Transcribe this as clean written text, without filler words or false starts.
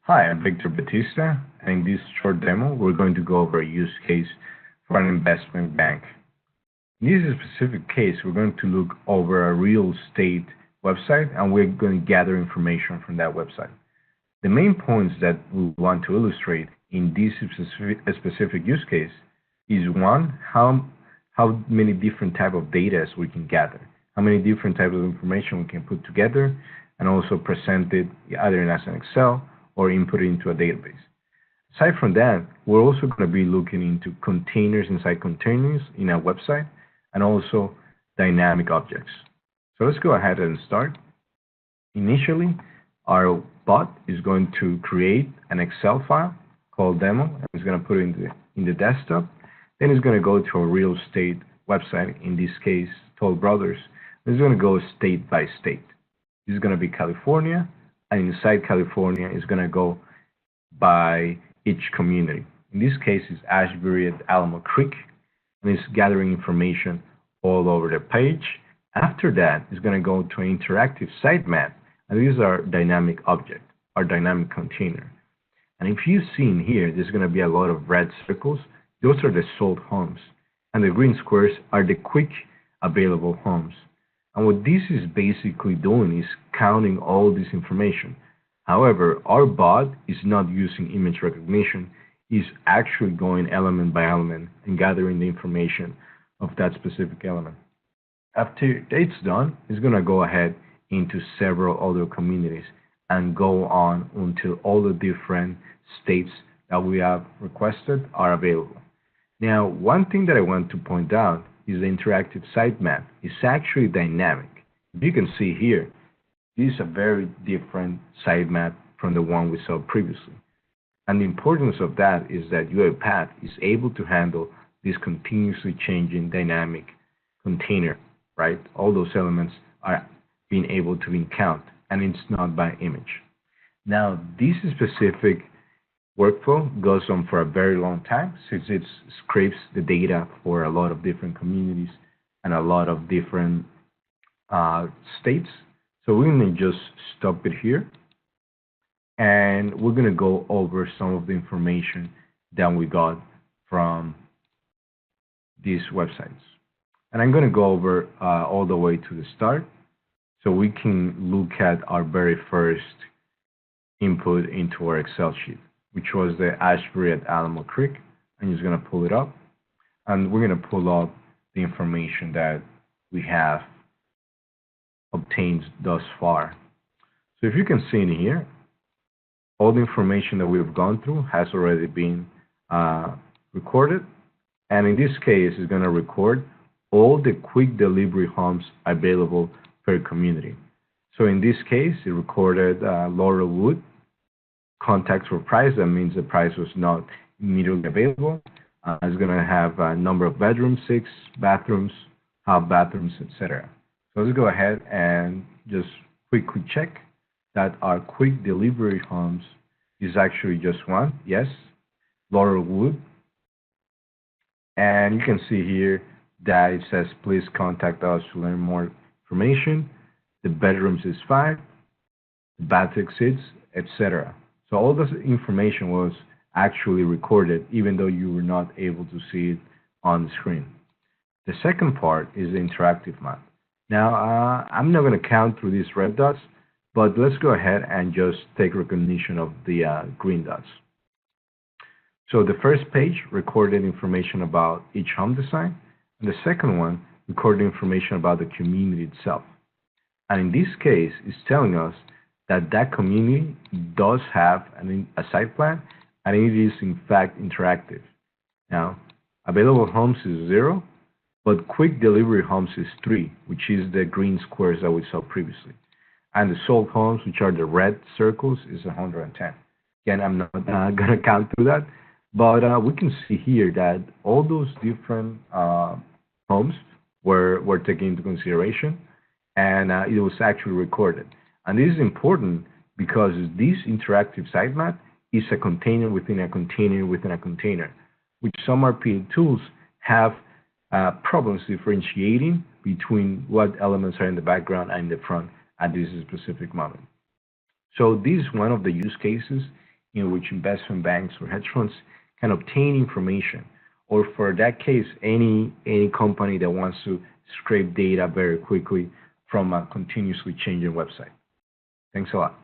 Hi, I'm Victor Batista, and in this short demo, we're going to go over a use case for an investment bank. In this specific case, we're going to look over a real estate website, and we're going to gather information from that website. The main points that we want to illustrate in this specific use case is one, how many different type of data we can gather, how many different types of information we can put together, and also present it either as an Excel or input it into a database. Aside from that, we're also going to be looking into containers inside containers in our website and also dynamic objects. So let's go ahead and start. Initially, our bot is going to create an Excel file called demo, and it's going to put it in the desktop. Then it's going to go to a real estate website, in this case, Toll Brothers. It's going to go state by state. This is going to be California, and inside California is going to go by each community. In this case, it's Ashbury at Alamo Creek, and it's gathering information all over the page. After that, it's going to go to an interactive sitemap, and these are dynamic object, our dynamic container. And if you've seen here, there's going to be a lot of red circles. Those are the sold homes, and the green squares are the quick available homes. And what this is basically doing is counting all this information. However, our bot is not using image recognition. It's actually going element by element and gathering the information of that specific element. After it's done, it's going to go ahead into several other communities and go on until all the different states that we have requested are available. Now, one thing that I want to point out is the interactive sitemap. It's actually dynamic. You can see here, this is a very different sitemap from the one we saw previously. And the importance of that is that UiPath is able to handle this continuously changing dynamic container, right? All those elements are being able to be counted, and it's not by image. Now, this specific workflow goes on for a very long time since it scrapes the data for a lot of different communities and a lot of different states. So we're going to just stop it here, and we're going to go over some of the information that we got from these websites. And I'm going to go over all the way to the start so we can look at our very first input into our Excel sheet, which was the Ashbury at Alamo Creek. I'm just going to pull it up, and we're going to pull up the information that we have obtained thus far. So if you can see in here, all the information that we've gone through has already been recorded, and in this case, it's going to record all the quick delivery homes available per community. So in this case, it recorded Laurelwood. Contacts for price, that means the price was not immediately available. It's going to have a number of bedrooms, 6 bathrooms, half bathrooms, etc. So let's go ahead and just quickly check that our quick delivery homes is actually just one. Yes, Laurelwood. And you can see here that it says, please contact us to learn more information. The bedrooms is 5, the bath 6, etc. So all this information was actually recorded, even though you were not able to see it on the screen. The second part is the interactive map. Now, I'm not going to count through these red dots, but let's go ahead and just take recognition of the green dots. So the first page recorded information about each home design, and the second one recorded information about the community itself. And in this case, it's telling us that community does have a site plan, and it is in fact interactive. Now, available homes is 0, but quick delivery homes is 3, which is the green squares that we saw previously. And the sold homes, which are the red circles, is 110. Again, I'm not going to count through that, but we can see here that all those different homes were taken into consideration, and it was actually recorded. And this is important because this interactive sitemap is a container within a container within a container, which some RPA tools have problems differentiating between what elements are in the background and in the front at this specific moment. So this is one of the use cases in which investment banks or hedge funds can obtain information, or for that case, any company that wants to scrape data very quickly from a continuously changing website. Thanks a lot.